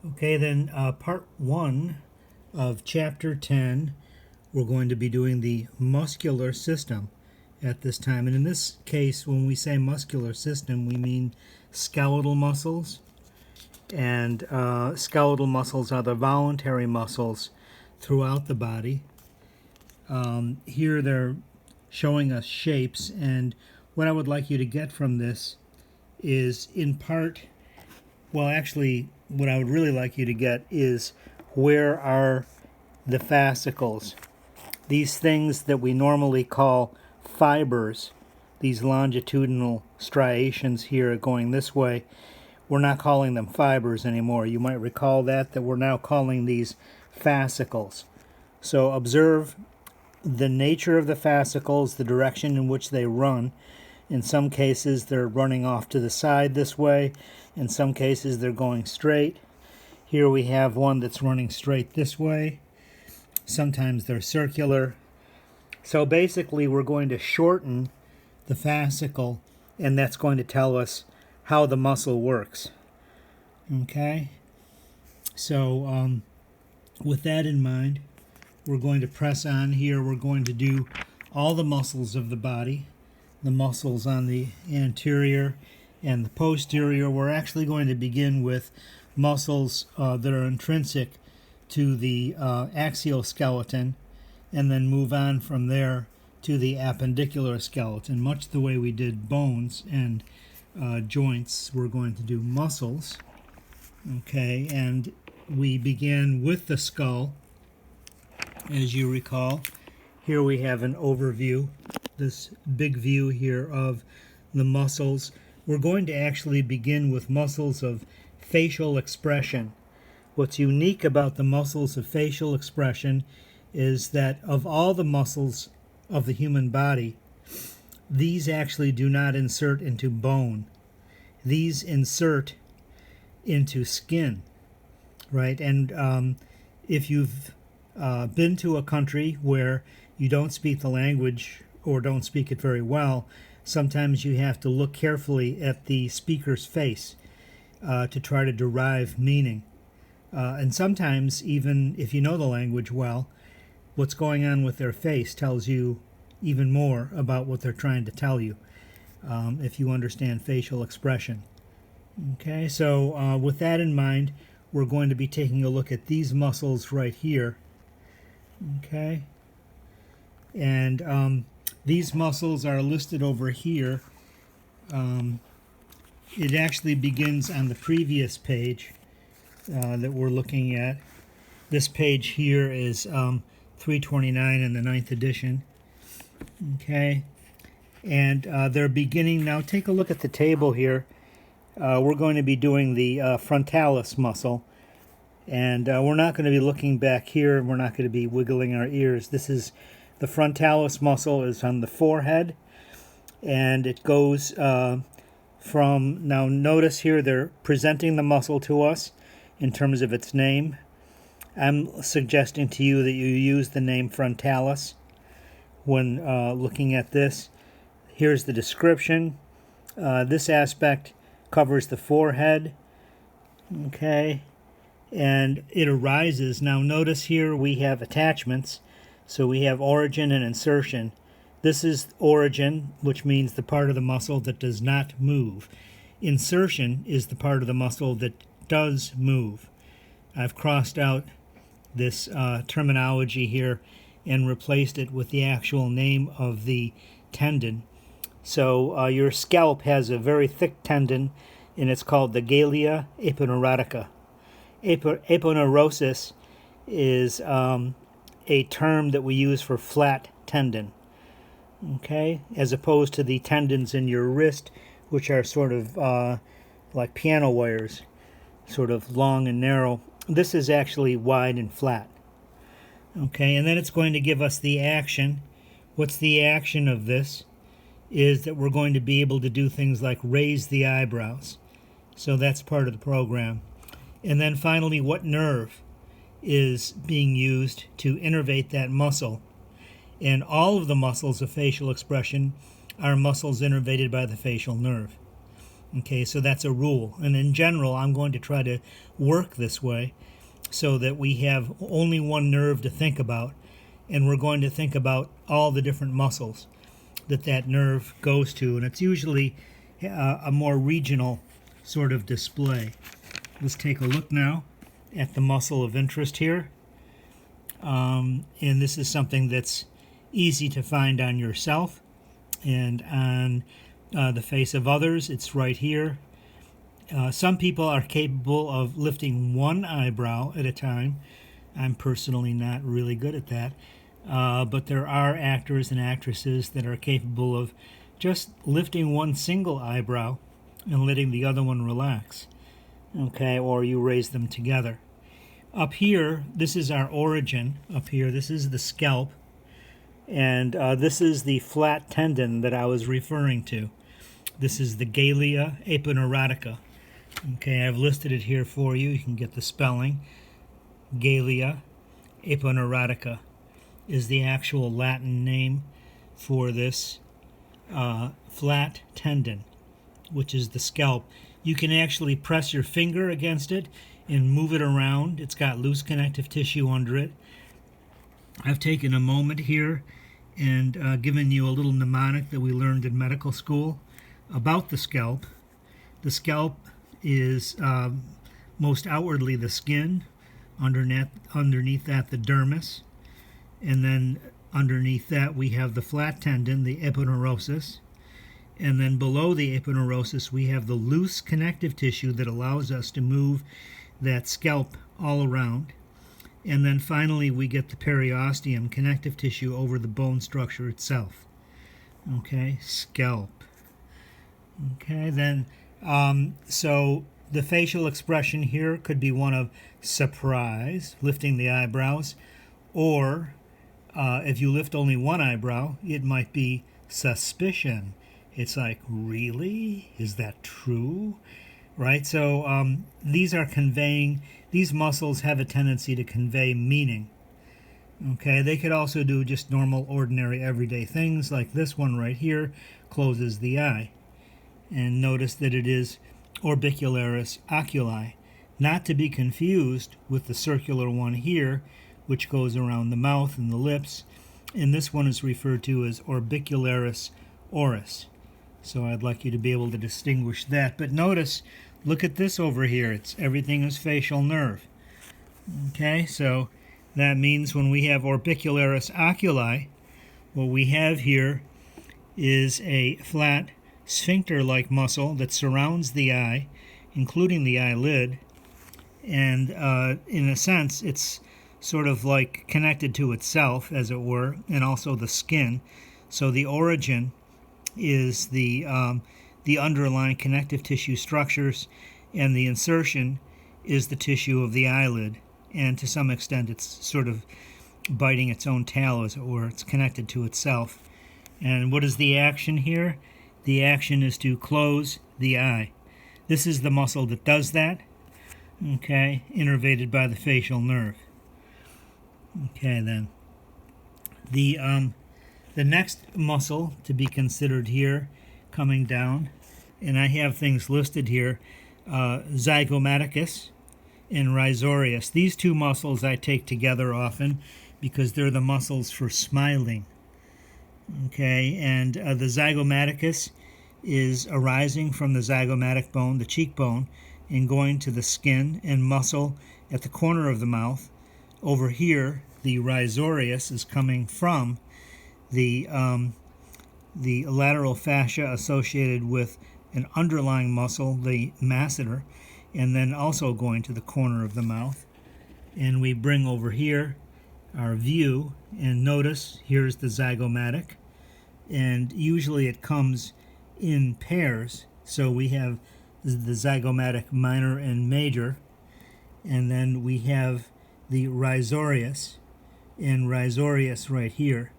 Okay, then part 1 of chapter 10, we're going to be doing the muscular system at this time. And in this case, when we say muscular system, we mean skeletal muscles. And skeletal muscles are the voluntary muscles throughout the body. Here they're showing us shapes, and what I would like you to get from this is in part, well, actually, what I would really like you to get is where are the fascicles? These things that we normally call fibers, these longitudinal striations here going this way, we're not calling them fibers anymore. You might recall that we're now calling these fascicles. So observe the nature of the fascicles, the direction in which they run. In some cases, they're running off to the side this way. In some cases, they're going straight. Here we have one that's running straight this way. Sometimes they're circular. So basically, we're going to shorten the fascicle, and that's going to tell us how the muscle works. Okay? So with that in mind, we're going to press on here. We're going to do all the muscles of the body, the muscles on the anterior and the posterior. We're actually going to begin with muscles that are intrinsic to the axial skeleton, and then move on from there to the appendicular skeleton. Much the way we did bones and joints, we're going to do muscles. Okay, and we began with the skull. As you recall, here we have an overview, this big view here of the muscles. We're going to actually begin with muscles of facial expression. What's unique about the muscles of facial expression is that of all the muscles of the human body, these actually do not insert into bone. These insert into skin, right? And if you've been to a country where you don't speak the language or don't speak it very well, sometimes you have to look carefully at the speaker's face to try to derive meaning. And sometimes, even if you know the language well, what's going on with their face tells you even more about what they're trying to tell you, if you understand facial expression. Okay, so with that in mind, we're going to be taking a look at these muscles right here. Okay, and these muscles are listed over here. It actually begins on the previous page that we're looking at. This page here is 329 in the 9th edition. Okay, and they're beginning now. Take a look at the table here. We're going to be doing the frontalis muscle. And we're not going to be looking back here, and we're not going to be wiggling our ears. This is the frontalis muscle is on the forehead, and it goes from, now notice here they're presenting the muscle to us in terms of its name. I'm suggesting to you that you use the name frontalis when looking at this. Here's the description. This aspect covers the forehead. Okay. And it arises. Now notice here we have attachments. So we have origin and insertion. This is origin, which means the part of the muscle that does not move. Insertion is the part of the muscle that does move. I've crossed out this terminology here and replaced it with the actual name of the tendon. So your scalp has a very thick tendon, and it's called the galea aponeurotica. Aponeurosis is a term that we use for flat tendon, okay, as opposed to the tendons in your wrist, which are sort of like piano wires, sort of long and narrow. This is actually wide and flat. Okay, and then it's going to give us the action. What's the action of this? Is that we're going to be able to do things like raise the eyebrows. So that's part of the program. And then finally, what nerve is being used to innervate that muscle? And all of the muscles of facial expression are muscles innervated by the facial nerve. Okay, so that's a rule. And in general, I'm going to try to work this way so that we have only one nerve to think about, and we're going to think about all the different muscles that nerve goes to, and it's usually a more regional sort of display. Let's take a look now at the muscle of interest here. And this is something that's easy to find on yourself and on the face of others. It's right here. Some people are capable of lifting one eyebrow at a time. I'm personally not really good at that. But there are actors and actresses that are capable of just lifting one single eyebrow and letting the other one relax. Okay, or you raise them together. Up here, this is our origin. Up here, this is the scalp. And this is the flat tendon that I was referring to. This is the Galea aponeurotica. Okay, I've listed it here for you. You can get the spelling. Galea aponeurotica is the actual Latin name for this flat tendon, which is the scalp. You can actually press your finger against it and move it around. It's got loose connective tissue under it. I've taken a moment here and given you a little mnemonic that we learned in medical school about the scalp. The scalp is most outwardly the skin, underneath that the dermis, and then underneath that we have the flat tendon, the aponeurosis, and then below the aponeurosis we have the loose connective tissue that allows us to move that scalp all around. And then finally we get the periosteum, connective tissue over the bone structure itself. Okay, scalp. Okay, then so the facial expression here could be one of surprise, lifting the eyebrows, or if you lift only one eyebrow, it might be suspicion. It's like, really? Is that true? Right? So these are conveying, these muscles have a tendency to convey meaning. Okay, they could also do just normal, ordinary, everyday things, like this one right here closes the eye. And notice that it is orbicularis oculi, not to be confused with the circular one here, which goes around the mouth and the lips, and this one is referred to as orbicularis oris. So I'd like you to be able to distinguish that. But notice, look at this over here. Everything is facial nerve. Okay, so that means when we have orbicularis oculi, what we have here is a flat sphincter-like muscle that surrounds the eye, including the eyelid, and in a sense it's sort of like connected to itself, as it were, and also the skin. So the origin is the underlying connective tissue structures, and the insertion is the tissue of the eyelid, and to some extent it's sort of biting its own tail, as it were. It's connected to itself. And what is the action here? The action is to close the eye. This is the muscle that does that, okay, innervated by the facial nerve. Okay, then. The next muscle to be considered here, coming down, and I have things listed here, zygomaticus and rhizorius. These two muscles I take together often because they're the muscles for smiling. Okay, and the zygomaticus is arising from the zygomatic bone, the cheekbone, and going to the skin and muscle at the corner of the mouth. Over here, the rhizorius is coming from the lateral fascia associated with an underlying muscle, the masseter, and then also going to the corner of the mouth. And we bring over here our view, and notice here's the zygomatic, and usually it comes in pairs. So we have the zygomatic minor and major, and then we have the rhizorius and rhizorius right here.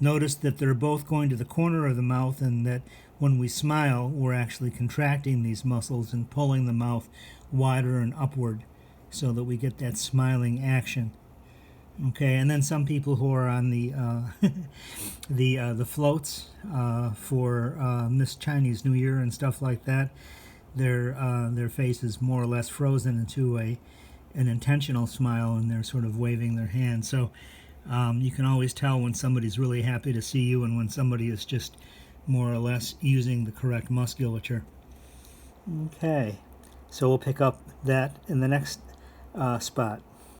Notice that they're both going to the corner of the mouth, and that when we smile, we're actually contracting these muscles and pulling the mouth wider and upward so that we get that smiling action. Okay, and then some people who are on the the floats for Miss Chinese New Year and stuff like that, their face is more or less frozen into an intentional smile, and they're sort of waving their hand. So you can always tell when somebody's really happy to see you and when somebody is just more or less using the correct musculature. Okay, so we'll pick up that in the next spot.